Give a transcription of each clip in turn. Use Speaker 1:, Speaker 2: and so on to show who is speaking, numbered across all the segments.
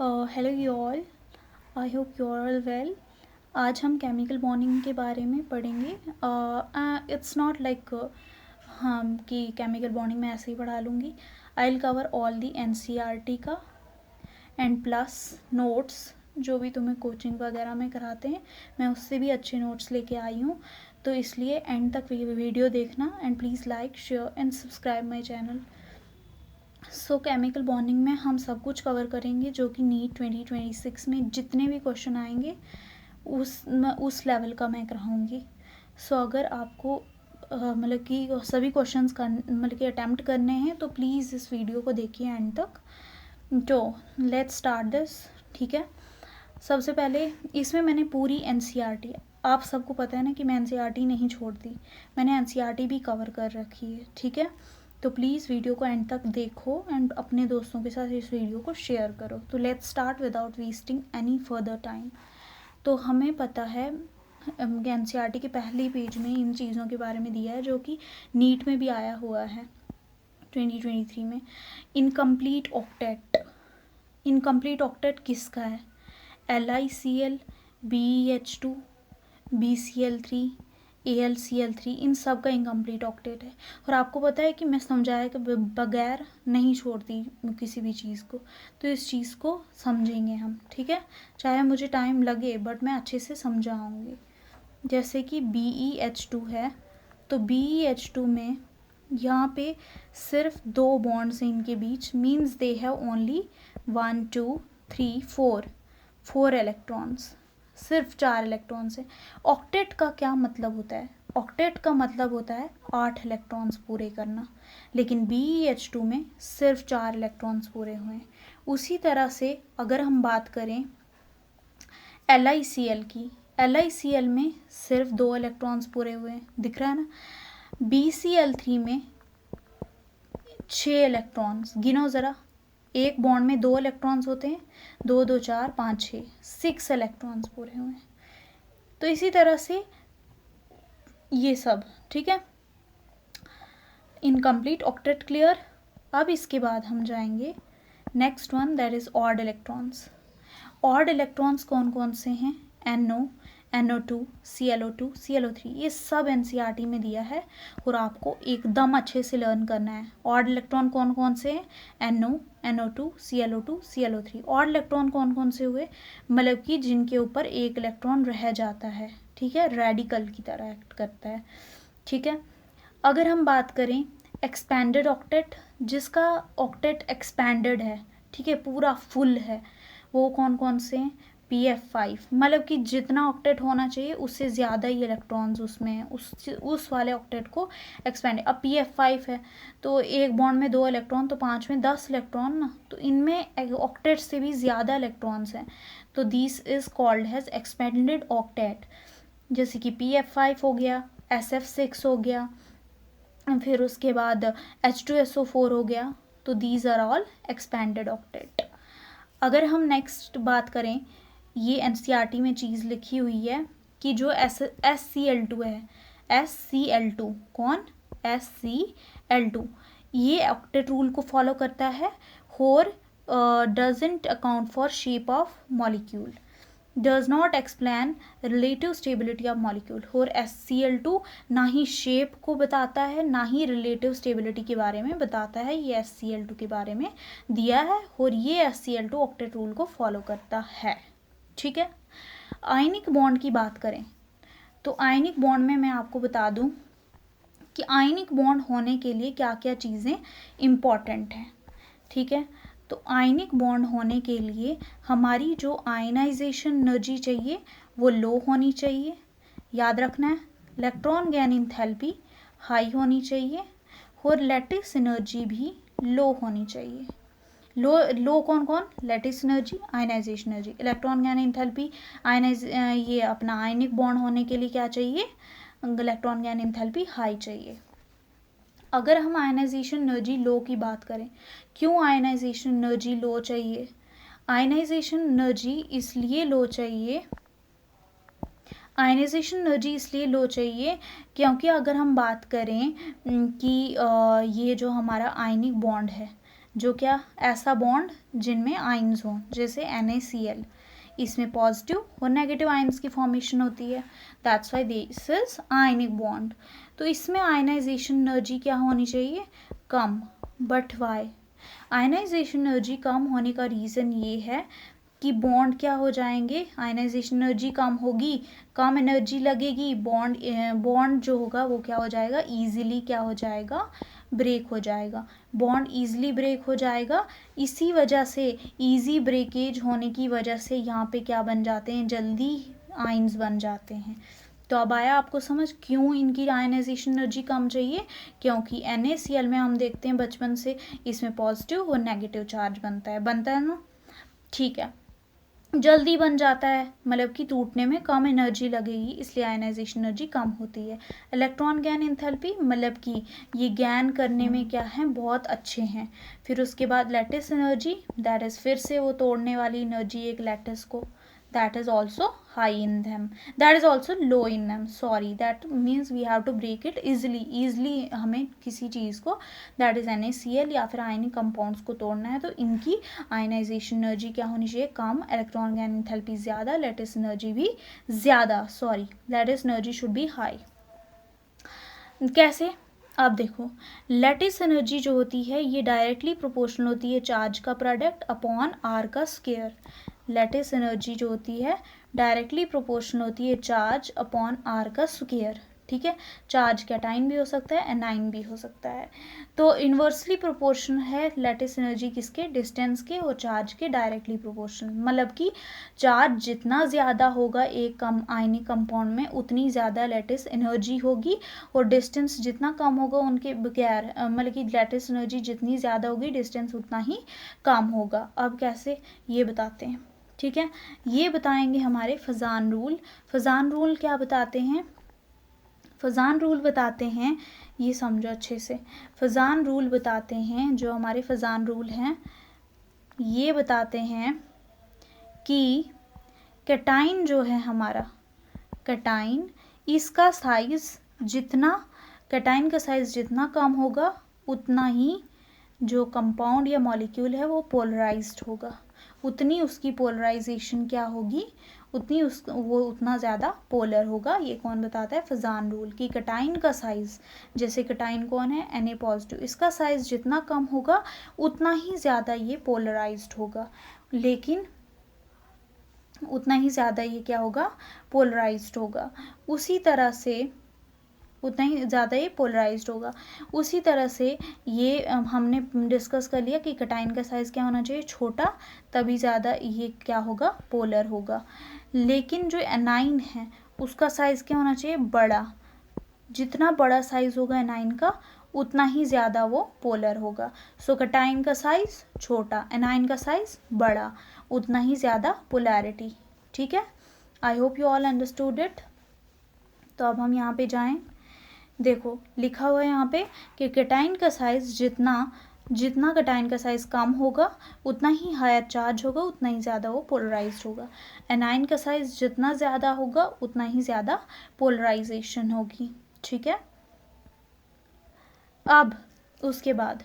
Speaker 1: Hello you all, I hope you are all well. आज हम chemical bonding के बारे में पढ़ेंगे। इट्स नॉट लाइक हम कि केमिकल बॉन्डिंग में ऐसे ही पढ़ा लूँगी। I will cover all the NCERT का एंड प्लस नोट्स जो भी तुम्हें कोचिंग वगैरह में कराते हैं, मैं उससे भी अच्छे नोट्स लेके आई हूँ। तो इसलिए एंड तक वीडियो देखना and please like share and subscribe my channel. So chemical bonding में हम सब कुछ कवर करेंगे जो कि नीट 2026 में जितने भी क्वेश्चन आएंगे उस लेवल का मैं कराऊंगी। सो अगर आपको मतलब कि सभी क्वेश्चंस मतलब कि अटैम्प्ट करने हैं तो प्लीज़ इस वीडियो को देखिए एंड तक। तो लेट्स स्टार्ट दिस। ठीक है, सबसे पहले इसमें मैंने पूरी एनसीईआरटी, आप सबको पता है ना कि मैं एनसीईआरटी नहीं छोड़ती, मैंने एनसीईआरटी भी कवर कर रखी है। ठीक है, तो प्लीज़ वीडियो को एंड तक देखो एंड अपने दोस्तों के साथ इस वीडियो को शेयर करो। तो let's start without wasting any further time. तो हमें पता है एनसीईआरटी के पहले पेज में इन चीज़ों के बारे में दिया है जो कि नीट में भी आया हुआ है 2023 में। इनकम्प्लीट ऑक्टेट, इनकम्प्लीट ऑक्टेट किसका है? LiCl, BeH2, BCl3, AlCl3, इन सब का इनकम्प्लीट ऑक्टेट है। और आपको पता है कि मैं समझाया कि बगैर नहीं छोड़ती किसी भी चीज़ को, तो इस चीज़ को समझेंगे हम। ठीक है, चाहे मुझे टाइम लगे बट मैं अच्छे से समझाऊंगी। जैसे कि BeH2 है, तो BeH2 में यहाँ पे सिर्फ 2 बॉन्ड्स हैं इनके बीच, means they have only 1 2 3 4 electrons, सिर्फ 4 इलेक्ट्रॉन्स हैं। ऑक्टेट का क्या मतलब होता है? ऑक्टेट का मतलब होता है 8 इलेक्ट्रॉन्स पूरे करना, लेकिन BeH2 में सिर्फ 4 इलेक्ट्रॉन्स पूरे हुए हैं। उसी तरह से अगर हम बात करें LiCl की, LiCl में सिर्फ 2 इलेक्ट्रॉन्स पूरे हुए हैं, दिख रहा है ना। BCl3 में 6 इलेक्ट्रॉन्स, गिनो ज़रा, एक बॉन्ड में 2 इलेक्ट्रॉन्स होते हैं, 2 2 4 5 6 इलेक्ट्रॉन्स पूरे हुए हैं। तो इसी तरह से ये सब। ठीक है, इनकम्प्लीट ऑक्टेट क्लियर। अब इसके बाद हम जाएंगे next one, that is odd electrons. Odd electrons कौन कौन से हैं? NO, NO2, ClO2, ClO3, ये सब एनसीईआरटी में दिया है और आपको एकदम अच्छे से लर्न करना है। ऑड इलेक्ट्रॉन कौन कौन से हैं? NO, NO2, ClO2, ClO3। Odd electron कौन कौन से हुए? मतलब कि जिनके ऊपर एक इलेक्ट्रॉन रह जाता है। ठीक है, रेडिकल की तरह एक्ट करता है। ठीक है, अगर हम बात करें एक्सपैंडेड ऑक्टेट, जिसका ऑक्टेट एक्सपैंडेड है, ठीक है, पूरा फुल है, वो कौन कौन से हैं? PF5, मतलब कि जितना ऑक्टेट होना चाहिए उससे ज़्यादा ही इलेक्ट्रॉन्स उसमें हैं, उस वाले ऑक्टेट को एक्सपैंड। अब PF5 है तो एक बॉन्ड में 2 इलेक्ट्रॉन, तो 5 में 10 इलेक्ट्रॉन ना, तो इनमें ऑक्टेट से भी ज़्यादा इलेक्ट्रॉन्स हैं, तो this is called has expanded octet. जैसे कि PF5 हो गया, SF6 हो गया, फिर उसके बाद H2SO4 हो गया, तो these are all expanded octet. अगर हम नेक्स्ट बात करें, ये एनसीईआरटी में चीज़ लिखी हुई है कि जो SCl2 है, SCl2 कौन? SCl2 ये ऑक्टेट रूल को फॉलो करता है और doesn't account for shape of molecule, does not explain relative stability of molecule. और SCl2 ना ही शेप को बताता है ना ही रिलेटिव स्टेबिलिटी के बारे में बताता है, ये SCl2 के बारे में दिया है और ये SCl2 ऑक्टेट रूल को फॉलो करता है। ठीक है, आयनिक बॉन्ड की बात करें तो आयनिक बॉन्ड में मैं आपको बता दूं कि आयनिक बॉन्ड होने के लिए क्या क्या चीज़ें इम्पॉर्टेंट हैं। ठीक है, तो आयनिक बॉन्ड होने के लिए हमारी जो आयनाइजेशन एनर्जी चाहिए वो लो होनी चाहिए, याद रखना है। इलेक्ट्रॉन गेन एंथैल्पी हाई होनी चाहिए और लैटिस एनर्जी भी लो होनी चाहिए। लो कौन कौन? Lattice energy, ionization energy, electron gain enthalpy, ये अपना आयनिक बॉन्ड होने के लिए क्या चाहिए? इलेक्ट्रॉन गेन एंथैल्पी हाई चाहिए। अगर हम आयनाइजेशन एनर्जी लो की बात करें, क्यों आयनाइजेशन एनर्जी लो चाहिए? आयनाइजेशन एनर्जी इसलिए लो चाहिए, आयनाइजेशन एनर्जी इसलिए लो चाहिए क्योंकि अगर हम बात करें कि ये जो हमारा आयनिक बॉन्ड है, जो क्या, ऐसा बॉन्ड जिनमें आयन्स हों, जैसे NaCl, इसमें पॉजिटिव और नेगेटिव आयन्स की फॉर्मेशन होती है, that's why this is ionic bond. तो इसमें आयनाइजेशन एनर्जी क्या होनी चाहिए, कम, बट वाई, आयनाइजेशन एनर्जी कम होने का रीज़न ये है कि बॉन्ड क्या हो जाएंगे, आयनाइजेशन एनर्जी कम होगी, कम एनर्जी लगेगी, बॉन्ड जो होगा वो क्या हो जाएगा, ईजिली क्या हो जाएगा, ब्रेक हो जाएगा, बॉन्ड ईजिली ब्रेक हो जाएगा। इसी वजह से, ईजी ब्रेकेज होने की वजह से यहाँ पे क्या बन जाते हैं, जल्दी आयन्स बन जाते हैं। तो अब आया आपको समझ क्यों इनकी आयनाइजेशन एनर्जी कम चाहिए, क्योंकि NaCl में हम देखते हैं बचपन से इसमें पॉजिटिव और नेगेटिव चार्ज बनता है ना, ठीक है, जल्दी बन जाता है, मतलब कि टूटने में कम एनर्जी लगेगी, इसलिए आयनाइजेशन एनर्जी कम होती है। इलेक्ट्रॉन गैन एंथैल्पी, मतलब कि ये गैन करने में क्या है, बहुत अच्छे हैं। फिर उसके बाद लैटिस एनर्जी, दैट इज़ फिर से वो तोड़ने वाली एनर्जी एक लैटिस को, that is also high in them, that is also low in them, sorry, that means we have to break it easily हमें किसी चीज़ को, that is NaCl या फिर आयनिक कंपाउंड्स को तोड़ना है, तो इनकी आयनाइजेशन एनर्जी क्या होनी चाहिए, कम, इलेक्ट्रॉन गैन एंथैल्पी ज़्यादा, लैटिस एनर्जी भी ज़्यादा, sorry, lattice energy should be high. कैसे, आप देखो, लैटिस एनर्जी जो होती है ये डायरेक्टली प्रोपोर्शनल होती है चार्ज का प्रोडक्ट अपॉन आर का स्क्वायर। लैटिस एनर्जी जो होती है डायरेक्टली प्रोपोर्शनल होती है चार्ज अपॉन आर का स्क्वायर, ठीक है, चार्ज कैटाइन भी हो सकता है, एनाइन भी हो सकता है। तो इन्वर्सली प्रोपोर्शनल है लैटिस एनर्जी किसके, डिस्टेंस के और चार्ज के डायरेक्टली प्रोपोर्शनल, मतलब कि चार्ज जितना ज़्यादा होगा एक कम आयनिक कंपाउंड में उतनी ज़्यादा लैटिस एनर्जी होगी, और डिस्टेंस जितना कम होगा उनके बगैर, मतलब कि लैटिस एनर्जी जितनी ज़्यादा होगी डिस्टेंस उतना ही कम होगा। अब कैसे ये बताते हैं, ठीक है, ये बताएंगे हमारे फजान रूल। फजान रूल क्या बताते हैं, फजान रूल बताते हैं, ये समझो अच्छे से, फजान रूल बताते हैं, जो हमारे फजान रूल हैं ये बताते हैं कि कैटाइन जो है हमारा, कैटाइन, इसका साइज जितना, कैटाइन का साइज जितना कम होगा उतना ही जो कंपाउंड या मॉलिक्यूल है वो पोलराइज्ड होगा, उतनी उसकी पोलराइजेशन क्या होगी, उतनी वो उतना ज़्यादा पोलर होगा। ये कौन बताता है, फजान रूल, कि कैटाइन का साइज़, जैसे कैटाइन कौन है, Na पॉजिटिव, इसका साइज़ जितना कम होगा उतना ही ज़्यादा ये पोलराइज्ड होगा, लेकिन उतना ही ज़्यादा ये क्या होगा, पोलराइज्ड होगा। उसी तरह से उतना ही ज़्यादा ये पोलराइज्ड होगा। उसी तरह से ये हमने डिस्कस कर लिया कि कैटाइन का साइज़ क्या होना चाहिए, छोटा, तभी ज़्यादा ये क्या होगा, पोलर होगा। लेकिन जो एनाइन है उसका साइज़ क्या होना चाहिए, बड़ा, जितना बड़ा साइज़ होगा एनाइन का उतना ही ज़्यादा वो पोलर होगा। सो कैटाइन का साइज़ छोटा, एनाइन का साइज़ बड़ा, उतना ही ज़्यादा पोलैरिटी, ठीक है। आई hope you all understood it. तो अब हम यहाँ पे जाएं, देखो लिखा हुआ है यहाँ पे कि कैटाइन का साइज़ जितना कैटाइन का साइज़ कम होगा उतना ही हायर चार्ज होगा, उतना ही ज़्यादा वो पोलराइज्ड होगा। एनाइन का साइज़ जितना ज़्यादा होगा उतना ही ज़्यादा पोलराइजेशन होगी, ठीक है। अब उसके बाद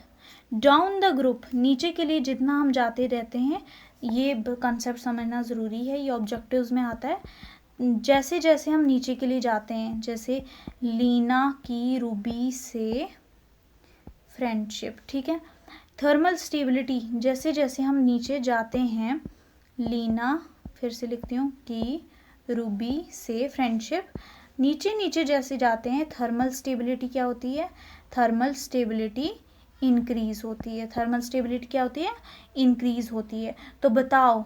Speaker 1: डाउन द ग्रुप, नीचे के लिए जितना हम जाते रहते हैं, ये कंसेप्ट समझना ज़रूरी है, ये ऑब्जेक्टिव्स में आता है। जैसे जैसे हम नीचे के लिए जाते हैं, जैसे लीना की रूबी से फ्रेंडशिप, ठीक है। थर्मल स्टेबिलिटी, जैसे जैसे हम नीचे जाते हैं, लीना, फिर से लिखती हूँ, की रूबी से फ्रेंडशिप, नीचे नीचे जैसे जाते हैं थर्मल स्टेबिलिटी क्या होती है, थर्मल स्टेबिलिटी इंक्रीज होती है। थर्मल स्टेबिलिटी क्या होती है, इंक्रीज होती है। तो बताओ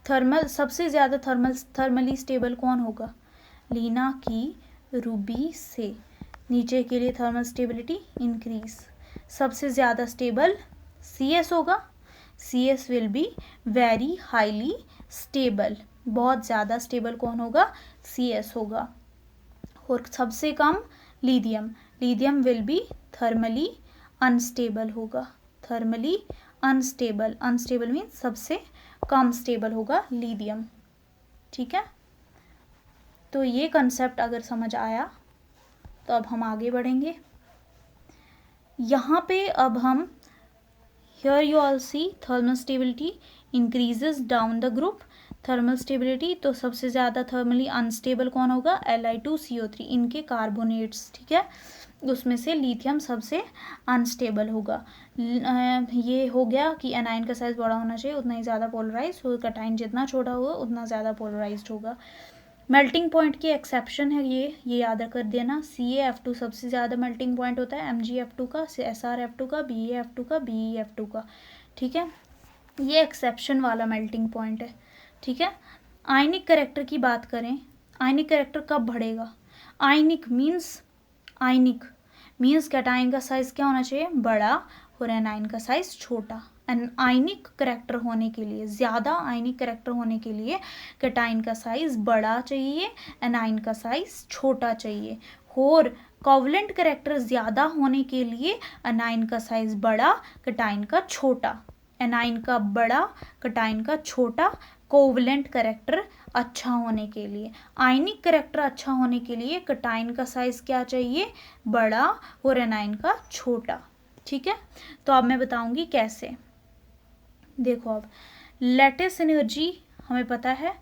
Speaker 1: थर्मल, सबसे ज़्यादा थर्मली स्टेबल कौन होगा, लीना की रूबी से, नीचे के लिए थर्मल स्टेबिलिटी इंक्रीज, सबसे ज़्यादा स्टेबल CS होगा, CS will be very highly stable, बहुत ज़्यादा स्टेबल कौन होगा, CS होगा। और सबसे कम lithium, lithium will be thermally unstable होगा, थर्मली अनस्टेबल, अनस्टेबल मीन सबसे कम स्टेबल होगा लिथियम, ठीक है। तो ये कंसेप्ट अगर समझ आया तो अब हम आगे बढ़ेंगे। यहाँ पे अब हम here you all see thermal stability increases down the group. Thermal stability, तो सबसे ज़्यादा थर्मली अनस्टेबल कौन होगा, Li2CO3, इनके कार्बोनेट्स, ठीक है, उसमें से लिथियम सबसे अनस्टेबल होगा। ये हो गया कि एनाइन का साइज बड़ा होना चाहिए, उतना ही ज़्यादा पोलराइज होगा, कटाइन जितना छोटा होगा उतना ज़्यादा पोलराइज्ड होगा। मेल्टिंग पॉइंट की एक्सेप्शन है ये याद कर देना, CaF2 सबसे ज़्यादा मेल्टिंग पॉइंट होता है, MgF2 का, SrF2 का, BeF2 का, BeF2 का, ठीक है, ये एक्सेप्शन वाला मेल्टिंग पॉइंट है, ठीक है। आयनिक करेक्टर की बात करें, आयनिक करेक्टर कब बढ़ेगा, आयनिक मीन्स कैटाइन का साइज क्या होना चाहिए, बड़ा, और एनाइन का साइज छोटा। आयनिक करेक्टर होने के लिए, ज़्यादा आयनिक करेक्टर होने के लिए कैटाइन का साइज बड़ा चाहिए, एनाइन का साइज छोटा चाहिए, और कोवलेंट करेक्टर ज़्यादा होने के लिए एनाइन का साइज बड़ा, कैटाइन का छोटा, एनाइन का बड़ा, कैटाइन का छोटा, कोवलेंट करेक्टर अच्छा होने के लिए। आयनिक करेक्टर अच्छा होने के लिए कैटाइन का साइज क्या चाहिए, बड़ा, और एनाइन का छोटा, ठीक है। तो अब मैं बताऊंगी कैसे। देखो अब लैटिस एनर्जी हमें पता है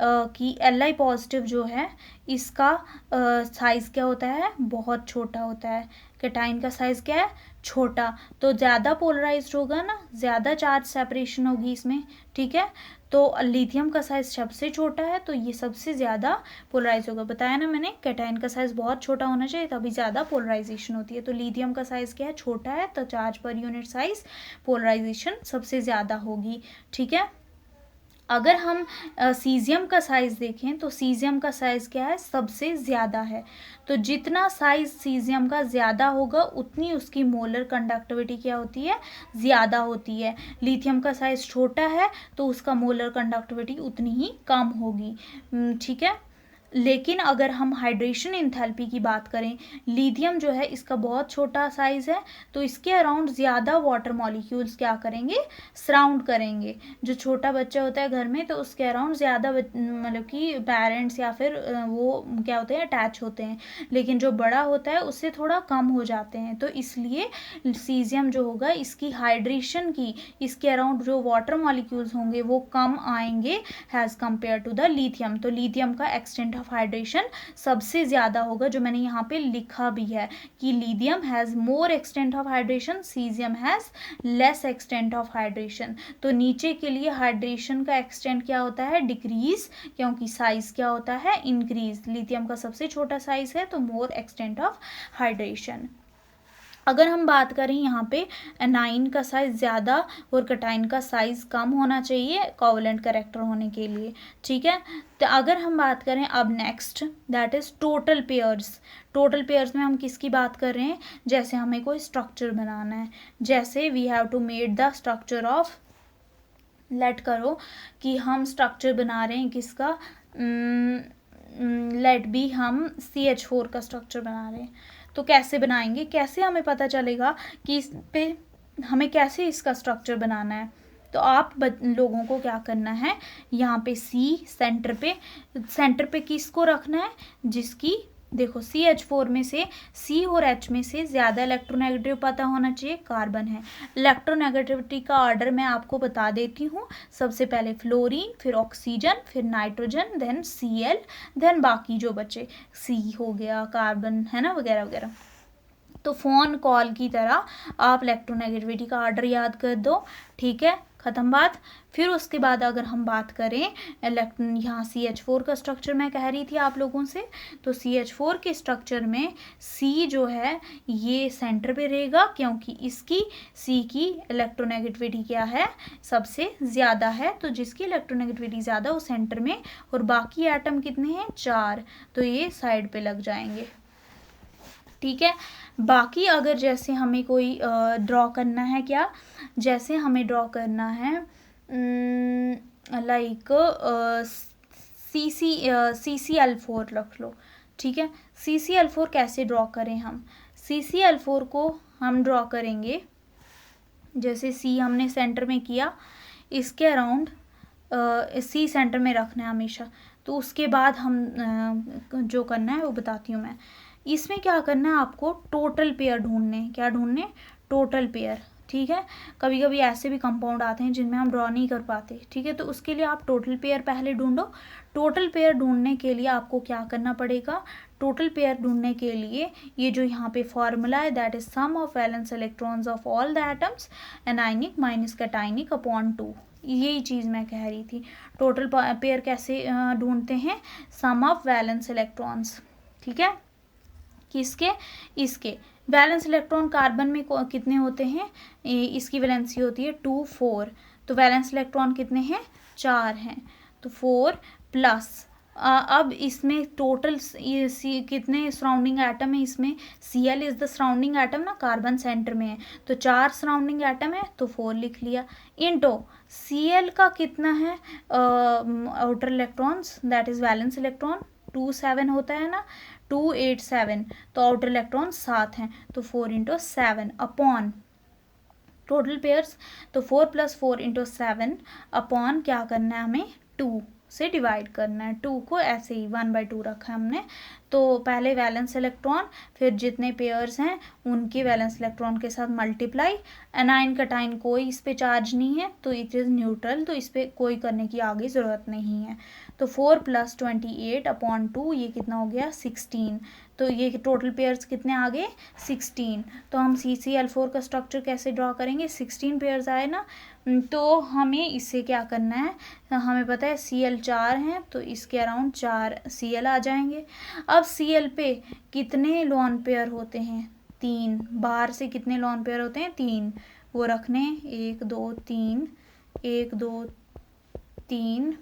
Speaker 1: कि Li पॉजिटिव जो है इसका साइज़ क्या होता है, बहुत छोटा होता है, कैटाइन का साइज़ क्या है, छोटा, तो ज़्यादा पोलराइज्ड होगा ना, ज़्यादा चार्ज सेपरेशन होगी इसमें, ठीक है। तो लिथियम का साइज़ सबसे छोटा है, तो ये सबसे ज़्यादा पोलराइज होगा, बताया ना मैंने, कैटाइन का साइज़ बहुत छोटा होना चाहिए तभी ज़्यादा पोलराइजेशन होती है। तो लिथियम का साइज़ क्या है, छोटा है, तो charge per unit size polarisation सबसे ज़्यादा होगी, ठीक है। अगर हम सीजियम का साइज़ देखें तो सीजियम का साइज़ क्या है, सबसे ज़्यादा है, तो जितना साइज़ सीजियम का ज़्यादा होगा उतनी उसकी मोलर कंडक्टिविटी क्या होती है, ज़्यादा होती है। लिथियम का साइज़ छोटा है तो उसका मोलर कंडक्टिविटी उतनी ही कम होगी, ठीक है। लेकिन अगर हम हाइड्रेशन एंथैल्पी की बात करें, लिथियम जो है इसका बहुत छोटा साइज़ है, तो इसके अराउंड ज़्यादा वाटर मॉलिक्यूल्स क्या करेंगे, सराउंड करेंगे। जो छोटा बच्चा होता है घर में तो उसके अराउंड ज़्यादा मतलब कि पेरेंट्स या फिर वो क्या होते हैं, अटैच होते हैं, लेकिन जो बड़ा होता है उससे थोड़ा कम हो जाते हैं। तो इसलिए सीजियम जो होगा इसकी हाइड्रेशन की, इसके अराउंड जो वाटर मॉलिक्यूल्स होंगे वो कम आएंगे has compare to the lithium. तो लिथियम का एक्सटेंट ऑफ हाइड्रेशन सबसे ज़्यादा होगा, जो मैंने यहाँ पे लिखा भी है कि lithium has more extent of hydration, caesium has less extent of hydration. तो नीचे के लिए हाइड्रेशन का एक्सटेंट क्या होता है, डिक्रीज, क्योंकि साइज क्या होता है, इंक्रीज। लिथियम का सबसे छोटा साइज है तो मोर एक्सटेंट ऑफ हाइड्रेशन। अगर हम बात करें यहाँ पे एनाइन का साइज़ ज़्यादा और कैटाइन का साइज़ कम होना चाहिए कोवलेंट करेक्टर होने के लिए, ठीक है। तो अगर हम बात करें अब next, that is total pairs. Total pairs में हम किसकी बात कर रहे हैं, जैसे हमें कोई स्ट्रक्चर बनाना है, जैसे we have to made the structure of, let करो कि हम स्ट्रक्चर बना रहे हैं किसका, लेट बी हम CH4 का स्ट्रक्चर बना रहे हैं। तो कैसे बनाएंगे, कैसे हमें पता चलेगा कि इस पे हमें कैसे इसका स्ट्रक्चर बनाना है। तो आप लोगों को क्या करना है, यहाँ पे सेंटर पे किसको रखना है, जिसकी देखो CH4 में से C और H में से ज़्यादा इलेक्ट्रोनेगेटिव पता होना चाहिए कार्बन है। इलेक्ट्रोनेगेटिविटी का ऑर्डर मैं आपको बता देती हूँ, सबसे पहले फ्लोरीन, फिर ऑक्सीजन, फिर नाइट्रोजन, देन Cl, देन बाकी जो बचे C हो गया, कार्बन है ना, वगैरह वगैरह। तो फ़ोन कॉल की तरह आप इलेक्ट्रोनेगेटिविटी का ऑर्डर याद कर दो, ठीक है, ख़त्म बात। फिर उसके बाद अगर हम बात करें यहाँ CH4 का स्ट्रक्चर मैं कह रही थी आप लोगों से, तो CH4 के स्ट्रक्चर में C जो है ये सेंटर पे रहेगा, क्योंकि इसकी C की इलेक्ट्रोनेगेटिविटी क्या है, सबसे ज़्यादा है, तो जिसकी इलेक्ट्रोनेगेटिविटी ज़्यादा वो सेंटर में, और बाकी एटम कितने हैं, 4, तो ये साइड पे लग जाएंगे, ठीक है। बाकी अगर जैसे हमें कोई ड्रॉ करना है, क्या, जैसे हमें ड्रॉ करना है लाइक CCl4 रख लो, ठीक है। CCl4 कैसे ड्रॉ करें हम, CCl4 को हम ड्रॉ करेंगे, जैसे C हमने सेंटर में किया, इसके अराउंड C सेंटर में रखना है हमेशा, तो उसके बाद हम जो करना है वो बताती हूँ मैं। इसमें क्या करना है आपको, टोटल पेयर ढूंढने, क्या ढूंढने, टोटल पेयर, ठीक है। कभी कभी ऐसे भी कंपाउंड आते हैं जिनमें हम ड्रॉ नहीं कर पाते, ठीक है, तो उसके लिए आप टोटल पेयर पहले ढूंढो। टोटल पेयर ढूंढने के लिए आपको क्या करना पड़ेगा, टोटल पेयर ढूंढने के लिए ये जो यहाँ पे फॉर्मूला है, that is sum of valence electrons of all the atoms anionic minus cationic upon 2, यही चीज़ मैं कह रही थी। टोटल पेयर कैसे ढूंढते हैं, सम ऑफ वैलेंस इलेक्ट्रॉन्स, ठीक है, किसके, इसके। वैलेंस इलेक्ट्रॉन कार्बन में कितने होते हैं, इसकी वैलेंसी होती है 2 4, तो वैलेंस इलेक्ट्रॉन कितने हैं, 4 हैं, तो 4 प्लस अब इसमें टोटल कितने सराउंडिंग एटम है, इसमें Cl is the surrounding atom ना, कार्बन सेंटर में है, तो 4 सराउंडिंग एटम है, तो 4 लिख लिया, इनटू Cl का कितना है outer electrons, that is valence electron 2 7 होता है ना, 2 8 7, तो आउटर इलेक्ट्रॉन 7 हैं, तो 4 × 7 अपॉन टोटल पेयर्स, तो 4 + 4 × 7 अपॉन क्या करना है हमें, 2 से डिवाइड करना है, 2 को ऐसे ही 1/2 रखा है हमने। तो पहले वैलेंस इलेक्ट्रॉन, फिर जितने पेयर्स हैं उनके वैलेंस इलेक्ट्रॉन के साथ मल्टीप्लाई, एनाइन कटाइन कोई इस पे चार्ज नहीं है, तो इट इज़ न्यूट्रल, तो इस पर कोई करने की आगे ज़रूरत नहीं है। तो 4 + 28 अपॉन 2, ये कितना हो गया 16, तो ये टोटल पेयर्स कितने आ गए 16। तो हम CCl4 का स्ट्रक्चर कैसे ड्रॉ करेंगे, 16 पेयर्स आए ना, तो हमें इससे क्या करना है, हमें पता है Cl 4 हैं, तो इसके अराउंड 4 Cl आ जाएंगे। अब Cl पे कितने लॉन पेयर होते हैं, 3, बाहर से कितने लॉन पेयर होते हैं, 3, वो रखने 1 2 3 1 2 3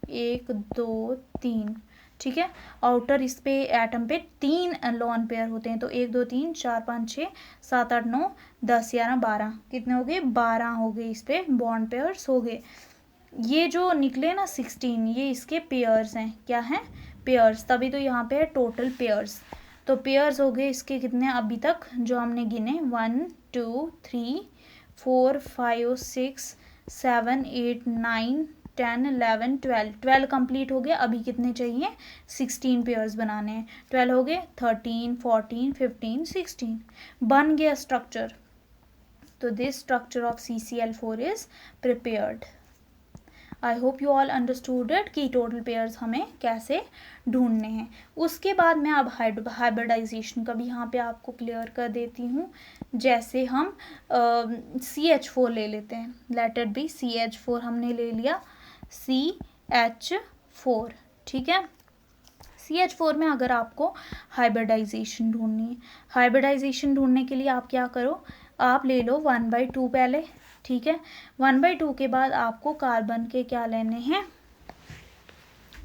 Speaker 1: 1 2 3, ठीक है। आउटर इस पे एटम पे 3 लॉन पेयर होते हैं, तो 1 2 3 4 5 6 7 8 9 10 11 12, कितने हो गए 12 हो गए, इस पे बॉन्ड पेयर्स हो गए। ये जो निकले ना 16, ये इसके पेयर्स हैं, क्या हैं, पेयर्स, तभी तो यहाँ पे है टोटल पेयर्स। तो पेयर्स हो गए इसके कितने अभी तक जो हमने गिने, 1 2 3 4 5 6 7 8 9 10 11 12 कंप्लीट हो गया। अभी कितने चाहिए, 16 पेयर्स बनाने हैं, 12 हो गए, 13 14 15 16, बन गया स्ट्रक्चर। तो this structure of CCl4 is prepared. I hope you all understood it कि टोटल पेयर्स हमें कैसे ढूंढने हैं। उसके बाद मैं अब हाइब्रिडाइजेशन का भी यहाँ पे आपको क्लियर कर देती हूँ। जैसे हम CH4 ले लेते हैं, लेट इट बी CH4 हमने ले लिया, CH4, ठीक है। CH4 में अगर आपको हाइब्रिडाइजेशन ढूंढनी है, हाइब्रिडाइजेशन ढूंढने के लिए आप क्या करो, आप ले लो 1/2 पहले, ठीक है। 1/2 के बाद आपको कार्बन के क्या लेने हैं,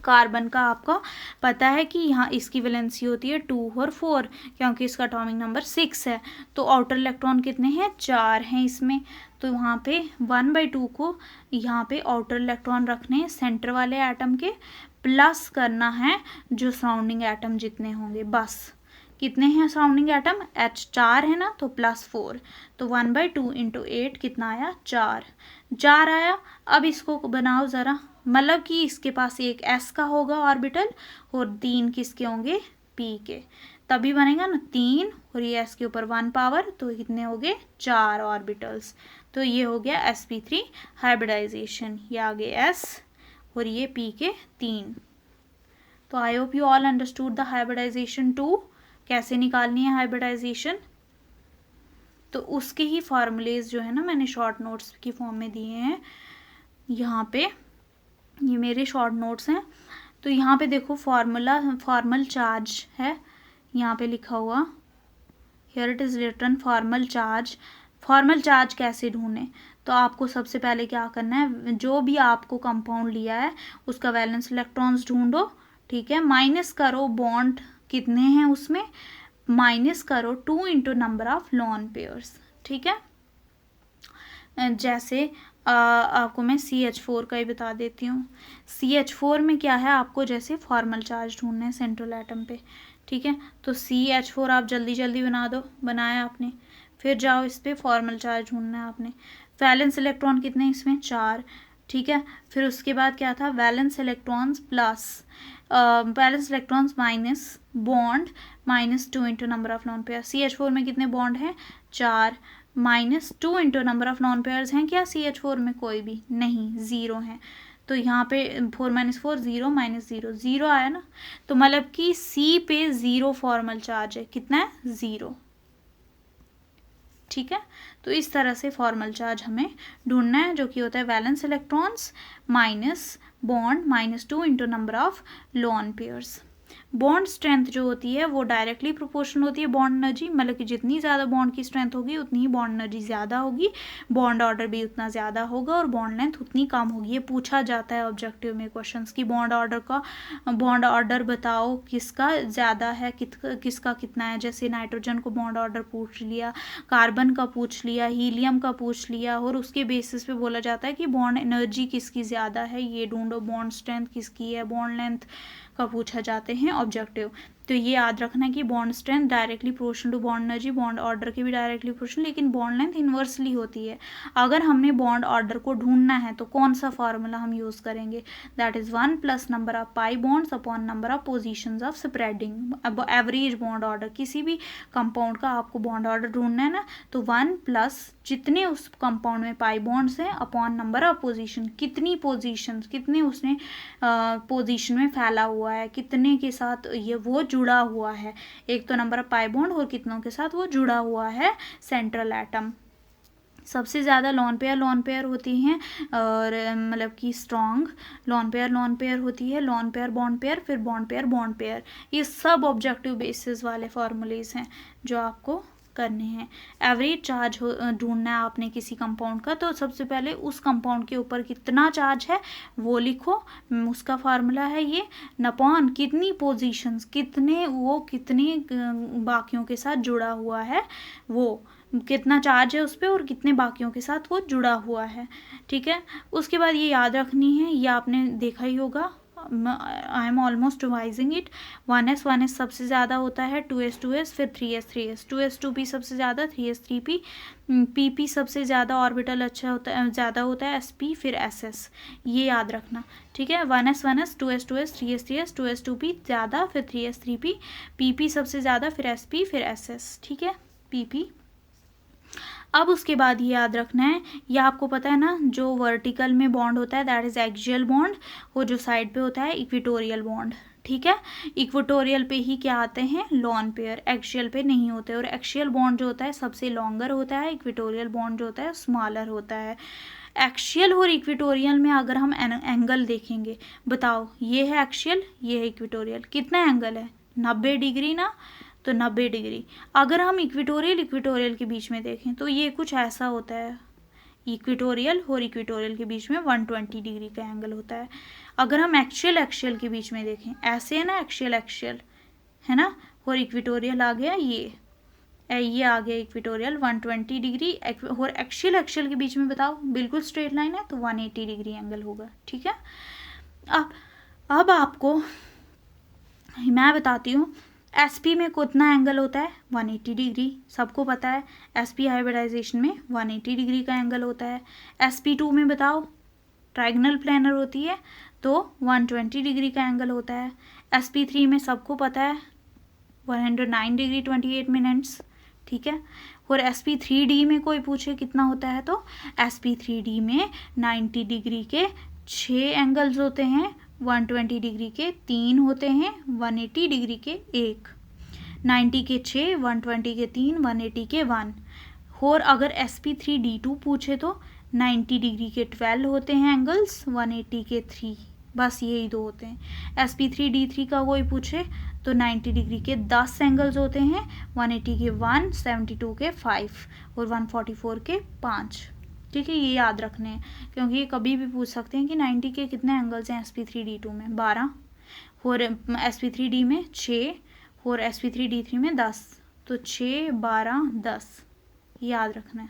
Speaker 1: कार्बन का आपको पता है कि यहाँ इसकी वैलेंसी होती है 2 और 4, क्योंकि इसका एटॉमिक नंबर 6 है, तो आउटर इलेक्ट्रॉन कितने हैं, 4 हैं इसमें, तो वहाँ पे 1/2 को यहाँ पे आउटर इलेक्ट्रॉन रखने हैं सेंटर वाले एटम के, प्लस करना है जो सराउंडिंग एटम जितने होंगे, बस कितने हैं सराउंडिंग एटम, H 4 है ना, तो +4, तो 1/2 × 8 कितना आया, 4 आया। अब इसको बनाओ ज़रा, मतलब कि इसके पास एक S का होगा ऑर्बिटल और 3 किसके होंगे, P के, तभी बनेगा ना 3, और ये S के ऊपर 1 पावर, तो कितने हो गए 4 ऑर्बिटल्स। तो ये हो गया sp3 हाइब्रिडाइजेशन, ये आगे S और ये P के 3। तो I hope you all understood the hybridization 2, कैसे निकालनी है हाइब्रिडाइजेशन। तो उसके ही फार्मूलेज जो है ना मैंने शॉर्ट नोट्स की फॉर्म में दिए हैं यहाँ पे, ये मेरे शॉर्ट नोट्स हैं। तो यहाँ पे देखो फॉर्मल चार्ज है यहाँ पे लिखा हुआ, here it is written formal charge. Formal charge कैसे ढूंढें, तो आपको सबसे पहले क्या करना है, जो भी आपको कंपाउंड लिया है उसका वैलेंस इलेक्ट्रॉन्स ढूंढो, ठीक है, माइनस करो बॉन्ड कितने हैं उसमें, माइनस करो 2 × नंबर ऑफ लॉन पेयर्स, ठीक है। जैसे आपको मैं CH4 का ही बता देती हूँ। CH4 में क्या है, आपको जैसे फॉर्मल चार्ज ढूंढना है सेंट्रल एटम पे, ठीक है, तो CH4 आप जल्दी जल्दी बना दो, बनाया आपने, फिर जाओ इस पर फॉर्मल चार्ज ढूंढना है आपने। वैलेंस इलेक्ट्रॉन कितने इसमें, 4, ठीक है। फिर उसके बाद क्या था, valence electrons plus balance electrons minus bond minus 2 into number of lone pair. CH4 में कितने बॉन्ड हैं? 4 minus 2 into number of lawn pairs हैं क्या CH4 में? कोई भी नहीं, 0 हैं। तो यहाँ पे 4 माइनस 4 0 माइनस 0 0 आया ना, तो मतलब कि C पे 0 फॉर्मल चार्ज है। कितना है? 0। ठीक है, तो इस तरह से फॉर्मल चार्ज हमें ढूंढना है, जो कि होता है valence electrons minus bond minus 2 into number of lone pairs. Bond strength जो होती है वो डायरेक्टली प्रोपोर्शनल होती है बॉन्ड एनर्जी, मतलब कि जितनी ज़्यादा बॉन्ड की स्ट्रेंथ होगी उतनी ही बॉन्ड एनर्जी ज़्यादा होगी, बॉन्ड ऑर्डर भी उतना ज़्यादा होगा और बॉन्ड लेंथ उतनी कम होगी। ये पूछा जाता है ऑब्जेक्टिव में क्वेश्चंस की, बॉन्ड ऑर्डर बताओ किसका ज़्यादा है, किसका कितना है। जैसे नाइट्रोजन को बॉन्ड ऑर्डर पूछ लिया, कार्बन का पूछ लिया, हीलियम का पूछ लिया, और उसके बेसिस पे बोला जाता है कि बॉन्ड एनर्जी किसकी ज़्यादा है ये ढूंढो, बॉन्ड स्ट्रेंथ किसकी है, बॉन्ड लेंथ का पूछा जाते हैं ऑब्जेक्टिव। तो ये याद रखना कि bond strength directly proportional to bond energy, bond order की भी डायरेक्टली प्रोपोर्शनल, लेकिन बॉन्ड लेंथ इन्वर्सली होती है। अगर हमने बॉन्ड ऑर्डर को ढूंढना है तो कौन सा फॉर्मूला हम यूज़ करेंगे? That is 1 plus number of pi bonds upon number of positions of spreading. अब एवरेज बॉन्ड ऑर्डर, किसी भी कंपाउंड का आपको बॉन्ड ऑर्डर ढूंढना है ना, तो 1 प्लस जितने उस कंपाउंड में पाई बॉन्ड्स हैं अपॉन नंबर ऑफ पोजीशन, कितनी पोजीशंस, कितने उसने पोजीशन में फैला हुआ है, कितने के साथ ये वो जुड़ा हुआ है, एक तो नंबर ऑफ पाई बॉन्ड और कितनों के साथ वो जुड़ा हुआ है सेंट्रल एटम। सबसे ज़्यादा लॉन पेयर होती हैं, और मतलब कि स्ट्रॉन्ग लॉन पेयर होती है, लॉन पेयर बॉन्ड पेयर, फिर बॉन्ड पेयर। ये सब ऑब्जेक्टिव बेसिस वाले फॉर्मूलेज हैं जो आपको करने हैं। एवरेज चार्ज ढूंढना है आपने किसी कंपाउंड का, तो सबसे पहले उस कंपाउंड के ऊपर कितना चार्ज है वो लिखो, उसका फार्मूला है ये, नपॉन कितनी पोजीशंस, कितने बाकियों के साथ जुड़ा हुआ है, वो कितना चार्ज है उस पर और कितने बाकियों के साथ वो जुड़ा हुआ है। ठीक है, उसके बाद ये याद रखनी है, ये आपने देखा ही होगा, I am almost revising it. 1s सबसे ज़्यादा होता है, 2s फिर 3s 2s 2p सबसे ज़्यादा, 3s 3p, pp सबसे ज़्यादा ऑर्बिटल अच्छा होता है, ज़्यादा होता है, sp फिर ss, ये याद रखना। ठीक है, 1s 2s 3s 2s 2p ज़्यादा, फिर 3s 3p, pp सबसे ज़्यादा, फिर sp फिर ss। ठीक है, pp। अब उसके बाद ये याद रखना है, ये आपको पता है ना, जो वर्टिकल में बॉन्ड होता है दैट इज एक्सियल बॉन्ड, और जो साइड पे होता है इक्वेटोरियल बॉन्ड। ठीक है, इक्वेटोरियल पे ही क्या आते हैं? लॉन पेयर, एक्सियल पे नहीं होते। और एक्सियल बॉन्ड जो होता है सबसे लॉन्गर होता है, इक्वेटोरियल बॉन्ड जो होता है स्मॉलर होता है। एक्सियल और इक्वेटोरियल में अगर हम एंगल देखेंगे, बताओ ये है एक्सियल, ये है इक्वेटोरियल, कितना एंगल है? 90 डिग्री ना, तो 90 डिग्री। अगर हम इक्वेटोरियल के बीच में देखें तो ये कुछ ऐसा होता है, इक्वेटोरियल और इक्वेटोरियल के बीच में 120 डिग्री का एंगल होता है। अगर हम एक्सियल के बीच में देखें, ऐसे है ना, एक्सियल है ना, और इक्वेटोरियल आ गया, ये आ गया इक्वेटोरियल 120 डिग्री, और एक्सियल के बीच में बताओ बिल्कुल स्ट्रेट लाइन है तो 180 डिग्री एंगल होगा। ठीक है, अब आपको मैं बताती हूँ, sp में कितना एंगल होता है? 180 डिग्री, सबको पता है। sp हाइब्रिडाइजेशन में 180 डिग्री का एंगल होता है। sp2 में बताओ, ट्राइगोनल प्लेनर होती है तो 120 डिग्री का एंगल होता है। sp3 में सबको पता है 109 डिग्री 28 मिनट्स। ठीक है, और sp3d में कोई पूछे कितना होता है, तो sp3d में 90 डिग्री के 6 एंगल्स होते हैं, 120 डिग्री के 3 होते हैं, 180 डिग्री के 1, 90 के 6, 120 के 3, 180 के 1। और अगर sp3d2 पूछे तो 90 डिग्री के 12 होते हैं एंगल्स, 180 के 3, बस यही दो होते हैं। sp3d3 का कोई पूछे तो 90 डिग्री के 10 एंगल्स होते हैं, 180 के 1, 72 के 5 और 144 के 5। ठीक है, ये याद रखने हैं क्योंकि ये कभी भी पूछ सकते हैं कि 90 के कितने एंगल्स हैं sp3d2 में, 12, और sp3d में 6, और sp3d3 में 10, तो 6, 12, 10 याद रखना है,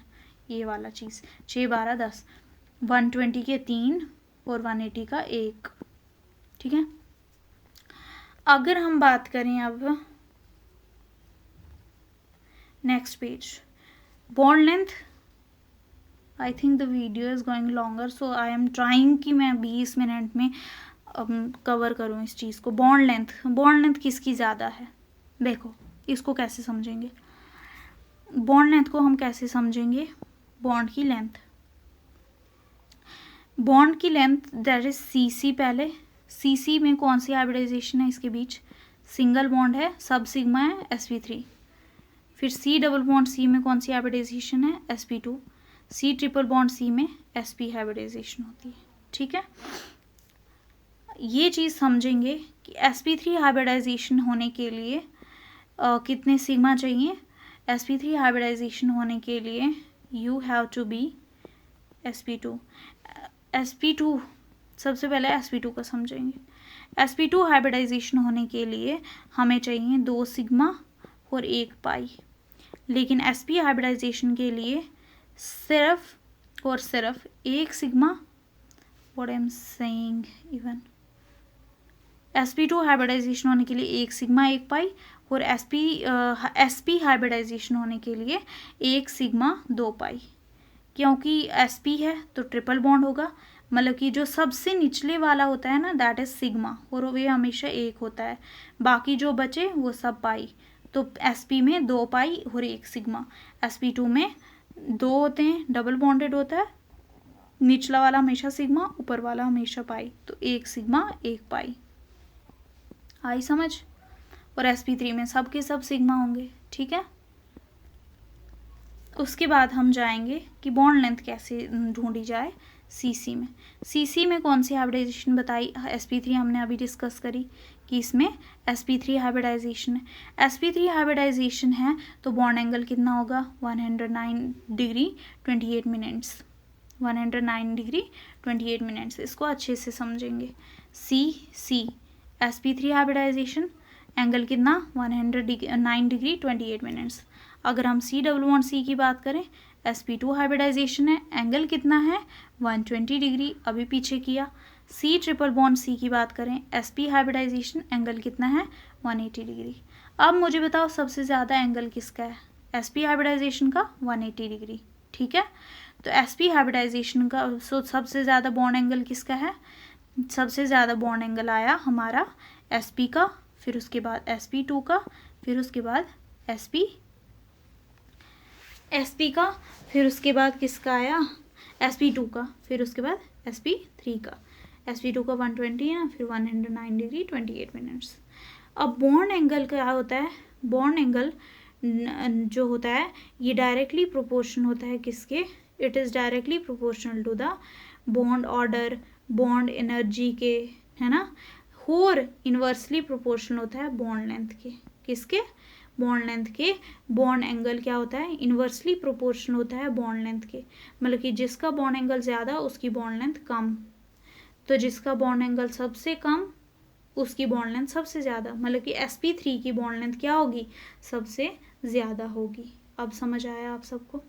Speaker 1: ये वाला चीज़ 6, 12, 10, 120 के 3 और 180 का 1। ठीक है, अगर हम बात करें अब next page, bond length. I think the video is going longer, so I am trying कि मैं 20 मिनट में कवर करूँ इस चीज़ को। बॉन्ड लेंथ किसकी ज़्यादा है, देखो इसको कैसे समझेंगे। बॉन्ड लेंथ को हम कैसे समझेंगे, बॉन्ड की लेंथ दैट इज CC। पहले CC में कौन सी हाइब्रिडाइजेशन है, इसके बीच सिंगल बॉन्ड है, सब सिग्मा है, sp3। फिर C डबल बॉन्ड C में कौन सी हाइब्रिडाइजेशन है, sp2। C triple bond C में sp हाइब्रिडाइजेशन होती है, ठीक है। ये चीज़ समझेंगे कि sp3 हाइब्रिडाइजेशन होने के लिए कितने सिग्मा चाहिए। sp3 हाइब्रिडाइजेशन होने के लिए you have to be sp2। सबसे पहले sp2 का समझेंगे। sp2 हाइब्रिडाइजेशन होने के लिए हमें चाहिए 2 सिग्मा और 1 पाई, लेकिन sp हाइब्रिडाइजेशन के लिए सिर्फ और सिर्फ 1 sigma, what I am saying, even sp2 hybridization होने के लिए 1 सिग्मा 1 पाई, और sp हाइब्रिडाइजेशन होने के लिए 1 सिग्मा 2 पाई। क्योंकि sp है तो ट्रिपल बॉन्ड होगा, मतलब कि जो सबसे निचले वाला होता है ना दैट इज सिग्मा, और वे हमेशा 1 होता है, बाकी जो बचे वो सब पाई। तो sp में 2 पाई और 1 सिग्मा, sp2 में 2 होते हैं, डबल बॉन्डेड होता है, निचला वाला हमेशा सिग्मा, ऊपर वाला हमेशा पाई, तो 1 सिग्मा 1 पाई। आई समझ। और sp3 में सब के सब सिग्मा होंगे, ठीक है। उसके बाद हम जाएंगे कि बॉन्ड लेंथ कैसे ढूंढी जाए CC में। CC में कौन सी हाइब्रिडाइजेशन बताई, sp3 हमने अभी डिस्कस करी कि इसमें sp3 हाइब्रिडाइजेशन है। sp3 हाइब्रिडाइजेशन है तो बॉन्ड एंगल कितना होगा, 109 डिग्री 28 मिनट्स, 109 डिग्री 28 मिनट्स। इसको अच्छे से समझेंगे। C sp3 हाइब्रिडाइजेशन, एंगल कितना 109 डिग्री 28 मिनट्स। अगर हम C डबल बॉन्ड C की बात करें, sp2 हाइब्रिडाइजेशन है, एंगल कितना है 120 डिग्री, अभी पीछे किया। C ट्रिपल बॉन्ड C की बात करें, sp हाइब्रिडाइजेशन, एंगल कितना है 180 डिग्री। अब मुझे बताओ सबसे ज़्यादा एंगल किसका है, sp हाइब्रिडाइजेशन का 180 डिग्री, ठीक है। तो sp हाइब्रिडाइजेशन का सबसे ज़्यादा बॉन्ड एंगल किसका है, सबसे ज़्यादा बॉन्ड एंगल आया हमारा sp का, फिर उसके बाद sp2 का, फिर उसके बाद sp का, फिर उसके बाद किसका आया sp2 का, फिर उसके बाद sp3 का। sp2 का 120 है, फिर 109 डिग्री 28 मिनट्स। अब बॉन्ड एंगल क्या होता है, बॉन्ड एंगल जो होता है ये डायरेक्टली प्रोपोर्शनल होता है किसके, it is directly proportional to the bond order, bond energy के, है ना। और इन्वर्सली प्रोपोर्शनल होता है बॉन्ड लेंथ के, किसके, बॉन्ड लेंथ के। बॉन्ड एंगल क्या होता है, इन्वर्सली प्रोपोर्शनल होता है बॉन्ड लेंथ के, मतलब कि जिसका बॉन्ड एंगल ज़्यादा उसकी बॉन्ड लेंथ कम, तो जिसका बॉन्ड एंगल सबसे कम उसकी बॉन्ड लेंथ सबसे ज़्यादा, मतलब कि sp3 की बॉन्ड लेंथ क्या होगी, सबसे ज़्यादा होगी। अब समझ आया आप सबको।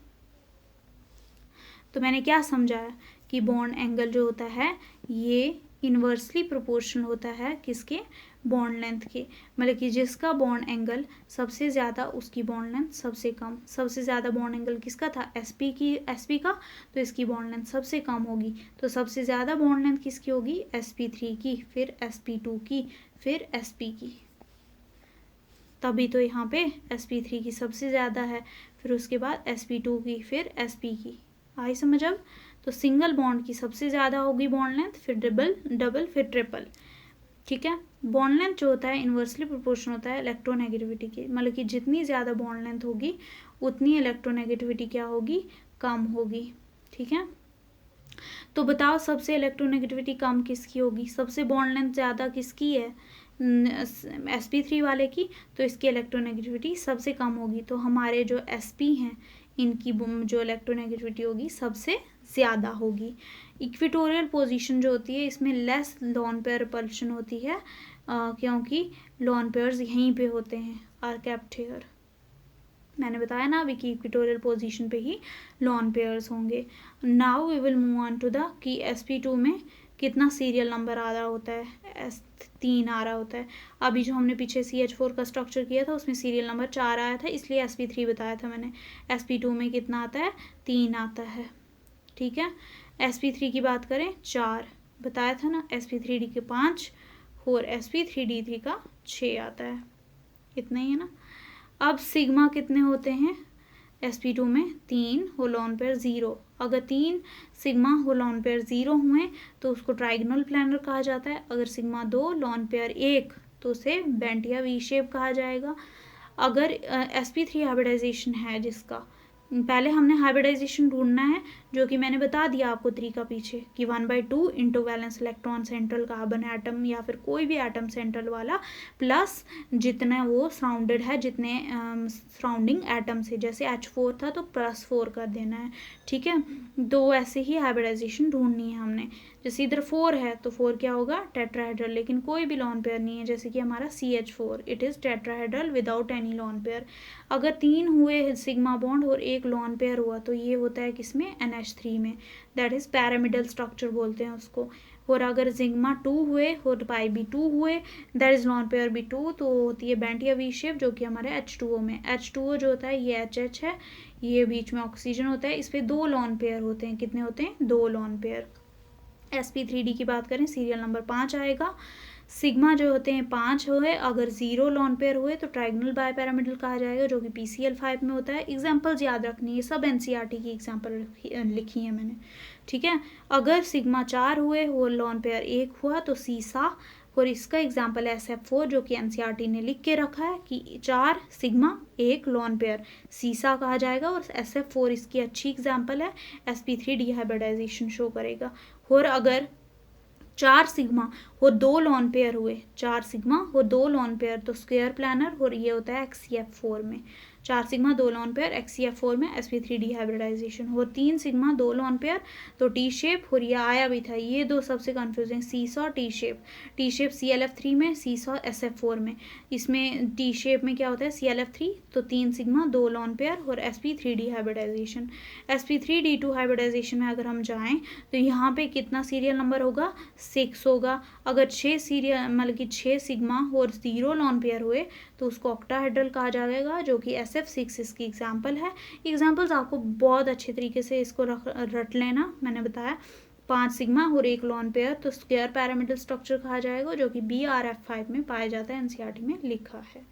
Speaker 1: तो मैंने क्या समझाया कि बॉन्ड एंगल जो होता है ये इन्वर्सली प्रोपोर्शनल होता है किसके, बॉन्ड लेंथ के, मतलब कि जिसका बॉन्ड एंगल सबसे ज़्यादा उसकी बॉन्ड लेंथ सबसे कम। सबसे ज़्यादा बॉन्ड एंगल किसका था, sp का, तो इसकी बॉन्ड लेंथ सबसे कम होगी। तो सबसे ज़्यादा बॉन्ड लेंथ किसकी होगी, sp3 की, फिर sp2 की, फिर sp की। तभी तो यहाँ पे sp3 की सबसे ज़्यादा है, फिर उसके बाद sp2 की, फिर sp की। आई समझ अब। तो सिंगल बॉन्ड की सबसे ज़्यादा होगी बॉन्ड लेंथ, फिर डबल फिर ट्रिपल, ठीक है। बॉन्ड लेंथ जो होता है इन्वर्सली प्रोपोर्शनल होता है इलेक्ट्रोनेगेटिविटी के, मतलब कि जितनी ज़्यादा बॉन्ड लेंथ होगी उतनी इलेक्ट्रोनेगेटिविटी क्या होगी, कम होगी, ठीक है। तो बताओ सबसे इलेक्ट्रोनेगेटिविटी कम किसकी होगी, सबसे बॉन्ड लेंथ ज़्यादा किसकी है, sp3 वाले की, तो इसकी इलेक्ट्रोनेगेटिविटी सबसे कम होगी। तो हमारे जो sp हैं इनकी जो इलेक्ट्रोनेगेटिविटी होगी सबसे ज़्यादा होगी। इक्वेटोरियल पोजीशन जो होती है इसमें लेस लॉन पेयर रिपल्शन होती है, क्योंकि लॉन पेयर्स यहीं पे होते हैं, आर कैप्ड हियर। मैंने बताया ना अभी कि इक्वेटोरियल पोजीशन पे ही लॉन पेयर्स होंगे। Now we will move on to the कि sp2 में कितना सीरियल नंबर आ रहा होता है, 3 आ रहा होता है। अभी जो हमने पीछे CH4 का स्ट्रक्चर किया था उसमें सीरियल नंबर 4 आया था, इसलिए sp3 बताया था मैंने। sp2 में कितना आता है, 3 आता है, ठीक है। sp3 की बात करें 4, बताया था ना, sp3d के 5 और sp3d3 का 6 आता है, इतना ही है ना। अब सिग्मा कितने होते हैं sp2 में, 3 होल लॉन पेयर 0। अगर 3 सिग्मा होल लॉन पेयर 0 हुए तो उसको ट्राइगोनल प्लानर कहा जाता है। अगर सिग्मा 2 लॉन पेयर 1 तो उसे बेंट या वी शेप कहा जाएगा। अगर sp3 हाइब्रिडाइजेशन है जिसका, पहले हमने हाइब्रिडाइजेशन ढूंढना है, जो कि मैंने बता दिया आपको तरीका पीछे कि 1/2 into valence electron central carbon atom या फिर कोई भी एटम सेंट्रल वाला, प्लस जितना वो सराउंडेड है, जितने सराउंडिंग एटम से, जैसे H4 था तो +4 कर देना है, ठीक है। तो ऐसे ही हाइब्रिडाइजेशन ढूंढनी है हमने। जैसे इधर 4 है तो 4 क्या होगा, टेट्राहेड्रल, लेकिन कोई भी लॉन पेयर नहीं है, जैसे कि हमारा CH4, it is tetrahedral without any lone pair. अगर 3 हुए सिग्मा बॉन्ड और 1 लॉन पेयर हुआ तो ये होता है किसमें, NH3 में, दैट इज़ पैरामिडल स्ट्रक्चर बोलते हैं उसको। और अगर सिग्मा 2 हुए और पाई भी 2 हुए, दैट इज़ लॉन पेयर भी 2, तो होती है बेंट या वी शेप, जो कि हमारे H2O में। H2O जो होता है ये HH है, ये बीच में ऑक्सीजन होता है, इस पर 2 लॉन पेयर होते हैं। कितने होते हैं, 2 लॉन पेयर। sp3d की बात करें, सीरियल नंबर 5 आएगा। सिग्मा जो होते हैं 5 हुए, अगर 0 लॉन पेयर हुए तो ट्राइगोनल बायपैरामिडल कहा जाएगा, जो कि PCl5 में होता है। एग्जाम्पल्स याद रखनी है, सब NCERT की एग्जाम्पल लिखी है मैंने, ठीक है। अगर सिग्मा 4 हुए और लॉन पेयर 1 हुआ तो सीसा, और इसका एग्जाम्पल है SF4, जो कि NCERT ने लिख के रखा है कि 4 सिग्मा 1 लॉन पेयर सीसा कहा जाएगा, और SF4 इसकी अच्छी एग्जाम्पल है। sp3d हाइब्रिडाइजेशन शो करेगा। और अगर 4 सिग्मा और 2 लॉन पेयर हुए, 4 सिग्मा और 2 लॉन पेयर तो स्क्वायर प्लानर, और ये होता है XCF4 में। 4 सिग्मा 2 लॉन पेयर XCF4 में sp3d हाइब्रिडाइजेशन। और 3 सिग्मा 2 लॉन पेयर तो टी शेप, और ये आया भी था, ये दो सबसे कंफ्यूजिंग, सीसा और T shape. T shape ClF3 में, सीसा SF4 में। इसमें टी शेप में क्या होता है, ClF3, तो 3 सिग्मा 2 लॉन पेयर और sp3d हाइब्रिडाइजेशन। sp3d2 हाइब्रिडाइजेशन में अगर हम जाएं तो यहाँ पे कितना सीरियल नंबर होगा, 6 होगा। अगर 6 सीरियल मतलब कि 6 सिग्मा और 0 लॉन पेयर हुए तो उसको ऑक्टाहेड्रल कहा जाएगा, जो कि SF6 इसकी एग्जाम्पल है। एग्जाम्पल्स आपको बहुत अच्छे तरीके से इसको रट लेना, मैंने बताया। 5 सिग्मा और 1 लॉन पेयर तो स्क्वायर पैरामिडल स्ट्रक्चर कहा जाएगा, जो कि BRF5 में पाया जाता है, NCERT में लिखा है।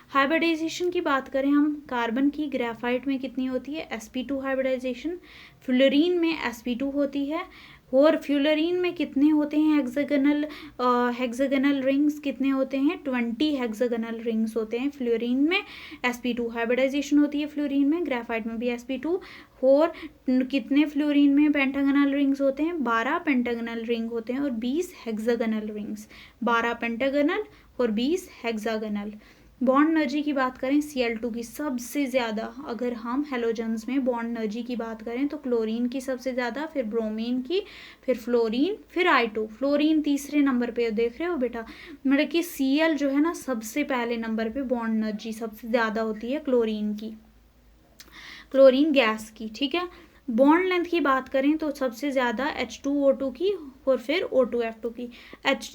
Speaker 1: हाइब्रिडाइजेशन की बात करें हम, कार्बन की ग्रेफाइट में कितनी होती है, sp2 हाइब्रिडाइजेशन। फ्लोरीन में sp2 होती है। और फ्लोरीन में कितने होते हैं हेक्सागोनल रिंग्स, कितने होते हैं, 20 हेक्सागोनल रिंग्स होते हैं फ्लोरीन में। sp2 हाइब्रिडाइजेशन होती है फ्लोरीन में, ग्रेफाइट में भी sp2। और कितने फ्लोरीन में पेंटागोनल रिंग्स होते हैं, 12 पेंटागोनल रिंग होते हैं और 20 हेक्सागोनल रिंग्स, 12 पेंटागोनल और 20 हेक्सागोनल। बॉन्ड एनर्जी की बात करें, Cl2 की सबसे ज़्यादा, अगर हम हेलोजन्स में बॉन्ड एनर्जी की बात करें तो क्लोरीन की सबसे ज़्यादा, फिर ब्रोमीन की, फिर फ्लोरीन, फिर I2। फ्लोरीन तीसरे नंबर पे, देख रहे हो बेटा, मतलब कि Cl जो है ना सबसे पहले नंबर पे बॉन्ड एनर्जी सबसे ज़्यादा होती है क्लोरीन की, क्लोरीन गैस की, ठीक है। बॉन्ड लेंथ की बात करें तो सबसे ज़्यादा H2O2 की और फिर O2F2 की।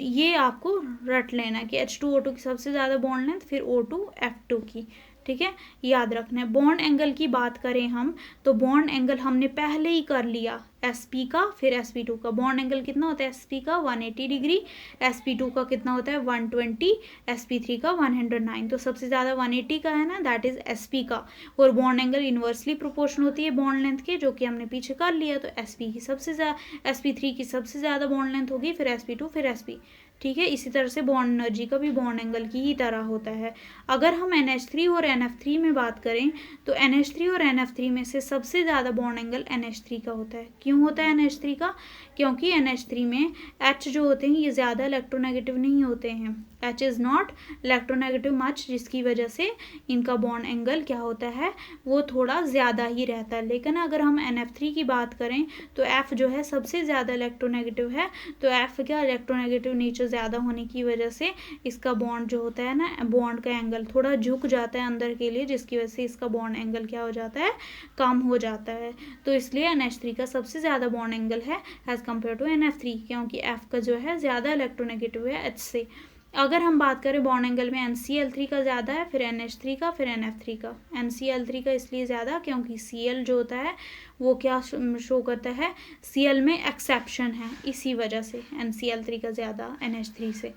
Speaker 1: ये आपको रट लेना कि H2O2 की सबसे ज़्यादा बॉन्ड लेंथ, फिर O2F2 की, ठीक है, याद रखना है। बॉन्ड एंगल की बात करें हम तो बॉन्ड एंगल हमने पहले ही कर लिया, sp का फिर sp2 का। बॉन्ड एंगल कितना होता है, sp का 180 डिग्री, sp2 का कितना होता है 120, sp3 का 109। तो सबसे ज़्यादा 180 का है ना, दैट इज़ sp का। और बॉन्ड एंगल इन्वर्सली प्रोपोर्शनल होती है बॉन्ड लेंथ के, जो कि हमने पीछे कर लिया। तो sp की सबसे ज़्यादा, sp3 की सबसे ज़्यादा बॉन्ड लेंथ होगी, फिर sp2, फिर sp, ठीक है। इसी तरह से बॉन्ड एनर्जी का भी बॉन्ड एंगल की ही तरह होता है। अगर हम NH3 और NF3 में बात करें तो NH3 और NF3 में से सबसे ज़्यादा बॉन्ड एंगल NH3 का होता है। क्यों होता है NH3 का, क्योंकि NH3 में H जो होते हैं ये ज़्यादा इलेक्ट्रोनेगेटिव नहीं होते हैं, H is not electronegative much, जिसकी वजह से इनका बॉन्ड एंगल क्या होता है, वो थोड़ा ज़्यादा ही रहता है। लेकिन अगर हम NF3 की बात करें तो F जो है सबसे ज़्यादा इलेक्ट्रोनेगेटिव है, तो F क्या, इलेक्ट्रोनेगेटिव नेचर ज़्यादा होने की वजह से इसका बॉन्ड जो होता है ना, बॉन्ड का एंगल थोड़ा झुक जाता है अंदर के लिए, जिसकी वजह से इसका बॉन्ड एंगल क्या हो जाता है, कम हो जाता है। तो इसलिए NH3 का सबसे ज़्यादा बॉन्ड एंगल है एज़ कम्पेयर टू NF3, क्योंकि F का जो है ज़्यादा इलेक्ट्रोनेगेटिव है H से। अगर हम बात करें बॉन्ड एंगल में NCl3 का ज़्यादा है, फिर NH3 का, फिर NF3 का। NCl3 का इसलिए ज़्यादा क्योंकि Cl जो होता है वो क्या शो करता है, Cl में एक्सेप्शन है, इसी वजह से NCl3 का ज़्यादा NH3 से।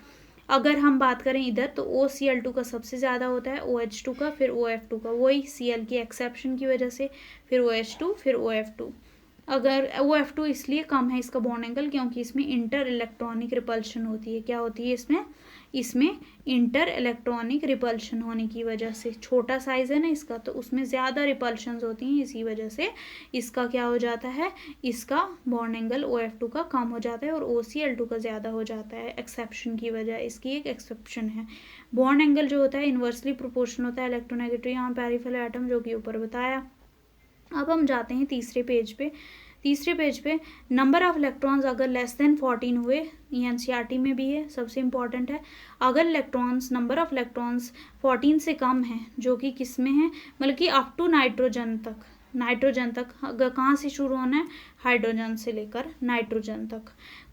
Speaker 1: अगर हम बात करें इधर तो OCl2 का सबसे ज़्यादा होता है, OH2 का, फिर OF2 का, वही Cl की एक्सेप्शन की वजह से, फिर OH2, फिर OF2। अगर OF2 इसलिए कम है इसका बॉन्ड एंगल क्योंकि इसमें इंटर इलेक्ट्रॉनिक रिपल्शन होती है। क्या होती है इसमें इंटर इलेक्ट्रॉनिक रिपल्शन होने की वजह से, छोटा साइज है ना इसका, तो उसमें ज़्यादा रिपल्शंस होती हैं, इसी वजह से इसका क्या हो जाता है, इसका बॉन्ड एंगल OF2 का कम हो जाता है और OCl2 का ज़्यादा हो जाता है, एक्सेप्शन की वजह, इसकी एक एक्सेप्शन है। बॉन्ड एंगल जो होता है इन्वर्सली प्रोपोर्शनल होता है इलेक्ट्रोनेगेटिव ऑन पेरिफेरल एटम, जो कि ऊपर बताया। अब हम जाते हैं तीसरे पेज पे नंबर ऑफ इलेक्ट्रॉन्स अगर लेस देन 14 हुए, ये NCERT में भी है, सबसे इम्पॉर्टेंट है। अगर इलेक्ट्रॉन्स नंबर ऑफ इलेक्ट्रॉन्स 14 से कम है, जो कि किस में है, मतलब कि अप टू नाइट्रोजन तक, अगर कहाँ से शुरू होना है, हाइड्रोजन से लेकर नाइट्रोजन तक।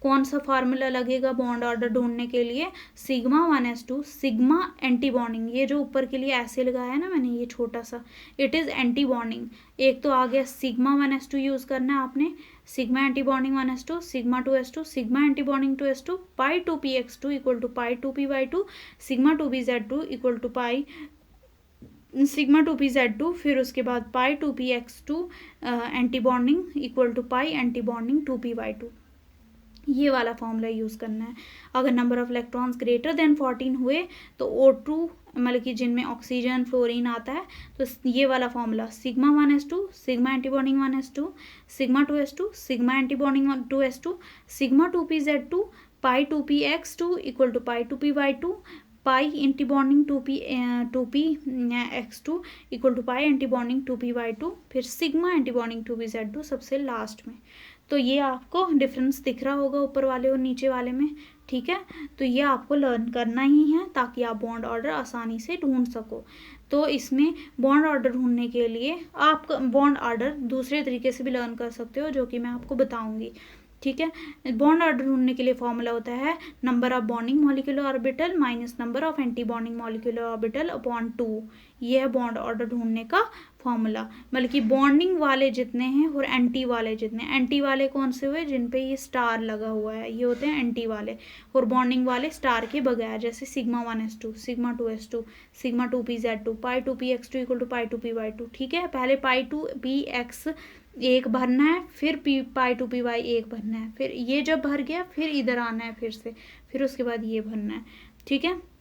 Speaker 1: कौन सा फार्मूला लगेगा बॉन्ड ऑर्डर ढूंढने के लिए, sigma 1s2 sigma anti bonding, ये जो ऊपर के लिए ऐसे लगाया है ना मैंने, ये छोटा सा, इट इज़ एंटी बॉन्डिंग। एक तो आ गया सिग्मा 1s2 यूज़ करना है आपने, sigma anti bonding 1s2, sigma 2s2, sigma anti bonding 2s2, pi 2px2 equal to pi 2p/2, sigma 2pz2 equal to pi sigma 2pz2, फिर उसके बाद pi 2px2 anti bonding equal to pi anti bonding 2p/2। ये वाला formula use करना है। अगर number of electrons greater than 14 हुए तो O2 मतलब कि जिनमें ऑक्सीजन फ्लोरीन आता है, तो ये वाला formula sigma 1s2 sigma anti bonding 1s2, sigma 2s2 sigma anti bonding 2s2, sigma 2pz2 pi 2px2 equal to pi 2p/2, pi anti bonding 2px2 equal to pi anti bonding 2p/2, फिर sigma anti bonding 2pz2 सबसे last में। तो ये आपको difference दिख रहा होगा ऊपर वाले और नीचे वाले में, ठीक है। तो ये आपको लर्न करना ही है ताकि आप बॉन्ड ऑर्डर आसानी से ढूंढ सको। तो इसमें बॉन्ड ऑर्डर ढूंढने के लिए आप बॉन्ड ऑर्डर दूसरे तरीके से भी लर्न कर सकते हो, जो कि मैं आपको बताऊंगी, ठीक है। बॉन्ड ऑर्डर ढूंढने के लिए फॉर्मूला होता है number of bonding molecular orbital minus number of anti bonding molecular orbital upon 2। ये है बॉन्ड ऑर्डर ढूंढने का फॉर्मूला, मतलब कि बॉन्डिंग वाले जितने हैं और एंटी वाले जितने, एंटी वाले कौन से हुए, जिन पे ये स्टार लगा हुआ है, ये होते हैं एंटी वाले, और बॉन्डिंग वाले स्टार के बगैर, जैसे sigma 1s2 sigma 2s2 sigma 2pz2 pi 2px2 equal to pi 2p/2, ठीक है। पहले पाई 2px एक भरना है, फिर पाई 2py एक भरना है, फिर ये जब भर गया फिर इधर आना है फिर से, फिर उसके बाद ये भरना है, ठीक है।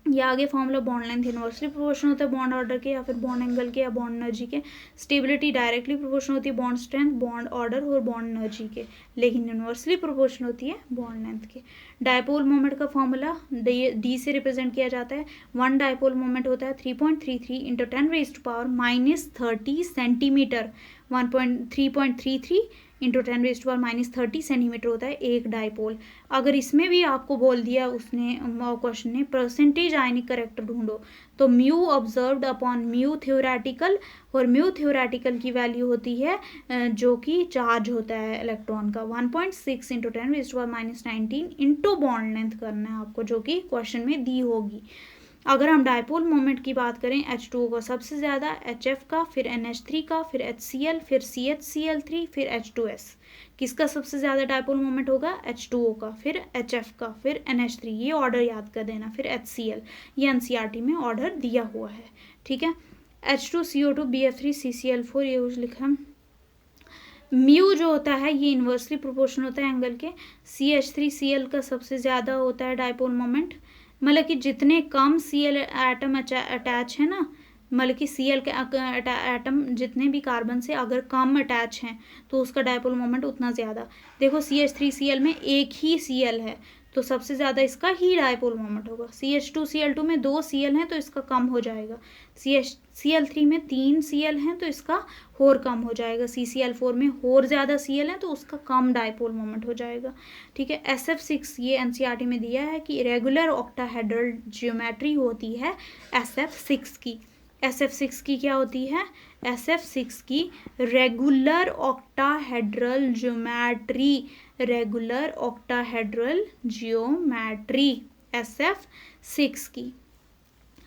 Speaker 1: ये आगे formula bond length inversely proportional होता है बॉन्ड ऑर्डर के, या फिर बॉन्ड एंगल के, या बॉन्ड एनर्जी के। स्टेबिलिटी डायरेक्टली प्रोपोर्शनल होती है बॉन्ड स्ट्रेंथ, बॉन्ड ऑर्डर और बॉन्ड एनर्जी के, लेकिन इनवर्सली प्रोपोर्शनल होती है बॉन्ड लेंथ के। डायपोल मोमेंट का फॉर्मूला डी से रिप्रेजेंट किया जाता है। वन डायपोल मोमेंट होता है 3.33 इंटू 10⁻³ सेंटीमीटर, 3.33 इंटू 10⁻³ सेंटीमीटर होता है एक डायपोल। अगर इसमें भी आपको बोल दिया उसने क्वेश्चन ने परसेंटेज आयनिक करेक्टर ढूंढो, तो mu observed upon mu theoretical, और म्यू थ्योरेटिकल की वैल्यू होती है जो कि चार्ज होता है इलेक्ट्रॉन का, 1.6 इंटू 10⁻19 इंटू बॉन्ड लेंथ करना है आपको, जो कि क्वेश्चन में दी होगी। अगर हम डायपोल मोमेंट की बात करें, H2O का सबसे ज़्यादा, HF का, फिर NH3 का, फिर HCl, फिर CHCl3, फिर H2S। किसका सबसे ज़्यादा डायपोल मोमेंट होगा, H2O का, फिर HF का, फिर NH3, ये ऑर्डर याद कर देना, फिर HCl, ये NCERT में ऑर्डर दिया हुआ है, ठीक है। H2CO2 BF3 CCl4 ये कुछ लिखा। म्यू जो होता है ये इन्वर्सली प्रोपोर्शनल होता है एंगल के। CH3Cl का सबसे ज़्यादा होता है डायपोल मोमेंट, मतलब कि जितने कम Cl एटम अटैच है ना, मतलब कि Cl के एटम जितने भी कार्बन से अगर कम अटैच हैं तो उसका डायपोल मोमेंट उतना ज़्यादा। देखो CH3Cl में एक ही Cl है तो सबसे ज़्यादा इसका ही डायपोल मोमेंट होगा। CH2Cl2 में 2 Cl हैं तो इसका कम हो जाएगा। CL3 में 3 Cl हैं तो इसका और कम हो जाएगा। CCl4 में और ज़्यादा Cl हैं तो उसका कम डायपोल मोमेंट हो जाएगा, ठीक है। SF6 ये NCERT में दिया है कि रेगुलर ऑक्टाहेड्रल ज्योमेट्री होती है SF6 की। SF6 की क्या होती है, SF6 की regular octahedral geometry, regular octahedral geometry SF6 की।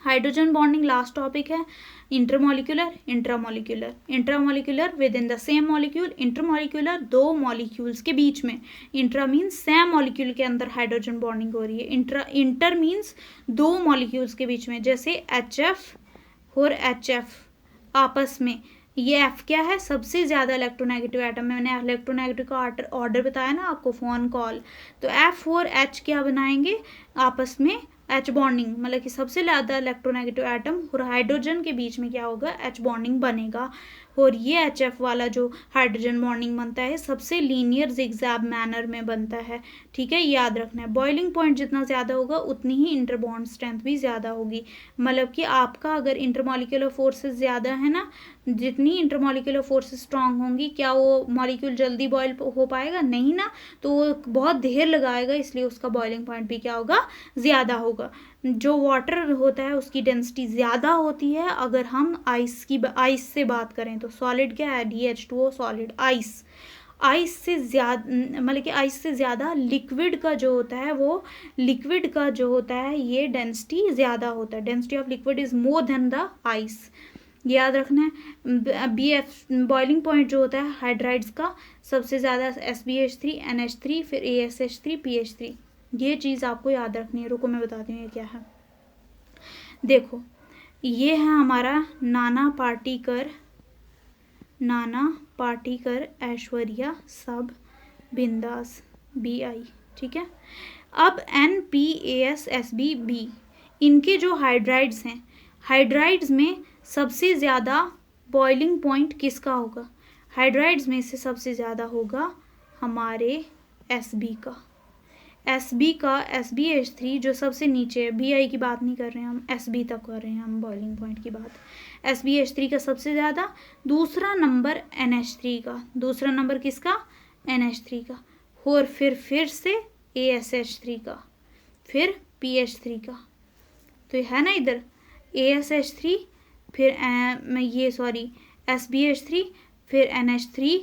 Speaker 1: हाइड्रोजन बॉन्डिंग लास्ट टॉपिक है। Intermolecular, intramolecular. Intramolecular with in the same molecule, intermolecular दो मॉलिक्यूल्स के बीच में। इंट्रा मीन्स सेम मॉलिक्यूल के अंदर हाइड्रोजन बॉन्डिंग हो रही है। इंटर मीन्स दो मॉलिक्यूल्स के बीच में, जैसे HF और HF आपस में। ये F क्या है, सबसे ज़्यादा इलेक्ट्रोनेगेटिव एटम है। मैंने इलेक्ट्रोनेगेटिव का ऑर्डर बताया ना आपको, फोन कॉल। तो F और H क्या बनाएंगे आपस में, H बॉन्डिंग, मतलब कि सबसे ज़्यादा इलेक्ट्रोनेगेटिव एटम और हाइड्रोजन के बीच में क्या होगा, H बॉन्डिंग बनेगा। और ये HF वाला जो हाइड्रोजन बॉन्डिंग बनता है सबसे लीनियर जिगजैग मैनर में बनता है। ठीक है, याद रखना है। बॉइलिंग पॉइंट जितना ज़्यादा होगा उतनी ही इंटरबॉन्ड स्ट्रेंथ भी ज़्यादा होगी। मतलब कि आपका अगर इंटरमॉलिक्यूलर फोर्सेस ज़्यादा है ना, जितनी इंटरमॉलिक्यूलर फोर्सेस स्ट्रांग होंगी, क्या वो मॉलिक्यूल जल्दी बॉयल हो पाएगा, नहीं ना, तो वो बहुत देर लगाएगा, इसलिए उसका बॉइलिंग पॉइंट भी क्या होगा, ज़्यादा होगा। जो वाटर होता है उसकी डेंसिटी ज़्यादा होती है। अगर हम आइस से बात करें तो सॉलिड क्या है, DH2O सॉलिड। आइस से ज़्यादा, मतलब कि आइस से ज़्यादा लिक्विड का जो होता है, वो लिक्विड का जो होता है ये डेंसिटी ज़्यादा होता है। Density of liquid is more than the ice, याद रखना है। BF बॉइलिंग पॉइंट जो होता है हाइड्राइड्स का सबसे ज़्यादा SbH3, NH3, फिर ASH3, PH3। ये चीज़ आपको याद रखनी है। रुको मैं बताती हूँ ये क्या है। देखो ये है हमारा नाना पाटेकर, ऐश्वर्या, सब, बिंदास, BI। ठीक है, अब NPASSB, इनके जो हाइड्राइड्स हैं, हाइड्राइड्स में सबसे ज़्यादा बॉइलिंग पॉइंट किसका होगा, हाइड्राइड्स में से सबसे ज़्यादा होगा हमारे SB का। SB का SbH3 जो सबसे नीचे है, BI की बात नहीं कर रहे हैं हम, SB तक कर रहे हैं हम बॉइलिंग पॉइंट की बात। SbH3 का सबसे ज़्यादा, दूसरा नंबर NH3 का, दूसरा नंबर किसका, NH3 का, और फिर से ASH3 का, फिर PH3 का। तो है ना इधर ASH3, फिर SbH3, फिर NH3,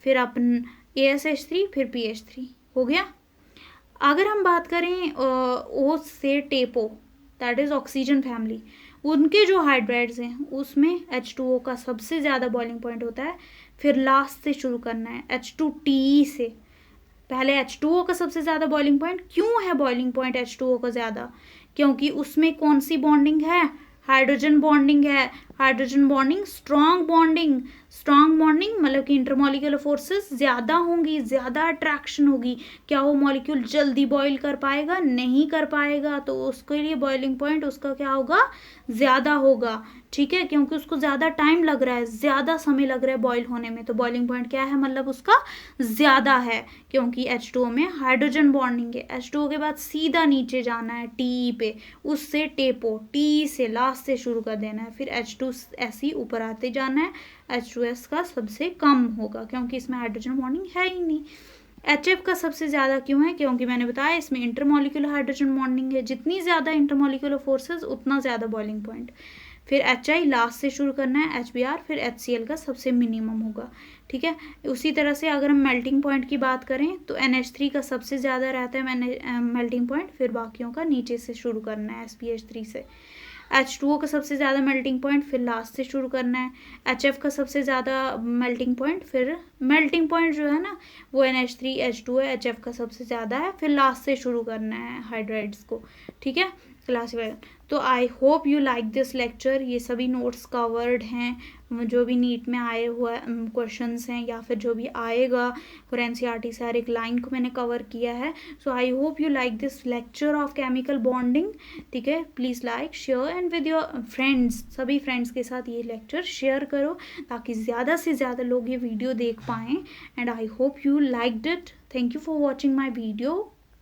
Speaker 1: फिर अपन ASH3, फिर PH3 हो गया। अगर हम बात करें O से टेपो, दैट इज़ ऑक्सीजन फैमिली, उनके जो हाइड्राइड्स हैं उसमें H2O का सबसे ज़्यादा बॉइलिंग पॉइंट होता है। फिर लास्ट से शुरू करना है, H2TE से। पहले H2O का सबसे ज़्यादा बॉइलिंग पॉइंट। क्यों है बॉइलिंग पॉइंट H2O का ज़्यादा, क्योंकि उसमें कौन सी बॉन्डिंग है, हाइड्रोजन बॉन्डिंग है। हाइड्रोजन बॉन्डिंग स्ट्रॉन्ग बॉन्डिंग मतलब कि इंटरमॉलिक्यूलर फोर्सेस ज़्यादा होंगी, ज़्यादा अट्रैक्शन होगी। क्या वो मॉलिक्यूल जल्दी बॉईल कर पाएगा, नहीं कर पाएगा, तो उसके लिए बॉइलिंग पॉइंट उसका क्या होगा, ज़्यादा होगा। ठीक है, क्योंकि उसको ज़्यादा टाइम लग रहा है, ज़्यादा समय लग रहा है बॉईल होने में, तो बॉइलिंग पॉइंट क्या है, मतलब उसका ज़्यादा है, क्योंकि H2O में हाइड्रोजन बॉन्डिंग है। H2O के बाद सीधा नीचे जाना है TE पे, उससे टेपो, TE से लास्ट से शुरू कर देना है, फिर H2 ऐसे ही ऊपर आते जाना है। H2S का सबसे कम होगा क्योंकि इसमें हाइड्रोजन बॉन्डिंग है ही नहीं। HF का सबसे ज़्यादा क्यों है, क्योंकि मैंने बताया इसमें इंटरमॉलिक्यूलर हाइड्रोजन बॉन्डिंग है। जितनी ज़्यादा इंटरमॉलिक्यूलर फोर्सेस उतना ज़्यादा बॉइलिंग पॉइंट। फिर HI लास्ट से शुरू करना है, HBr, फिर HCl का सबसे मिनिमम होगा। ठीक है, उसी तरह से अगर हम मेल्टिंग पॉइंट की बात करें तो NH3 का सबसे ज़्यादा रहता है मेल्टिंग पॉइंट, फिर बाकियों का नीचे से शुरू करना है SPH3 से। H2O का सबसे ज़्यादा मेल्टिंग पॉइंट, फिर लास्ट से शुरू करना है। HF का सबसे ज़्यादा मेल्टिंग पॉइंट, फिर मेल्टिंग पॉइंट जो है ना वो NH3, H2O, HF का सबसे ज़्यादा है, फिर लास्ट से शुरू करना है हाइड्राइड्स को। ठीक है, क्लासिफायर। तो I hope you like this lecture. ये सभी नोट्स कवर्ड हैं, जो भी नीट में आए हुए क्वेश्चंस हैं या फिर जो भी आएगा और NCERT से हर एक लाइन को मैंने कवर किया है। So I hope you like this lecture of chemical bonding. ठीक है, please like, share and with your friends, सभी फ्रेंड्स के साथ ये लेक्चर शेयर करो ताकि ज़्यादा से ज़्यादा लोग ये वीडियो देख पाएँ। And I hope you liked it. Thank you for watching my video.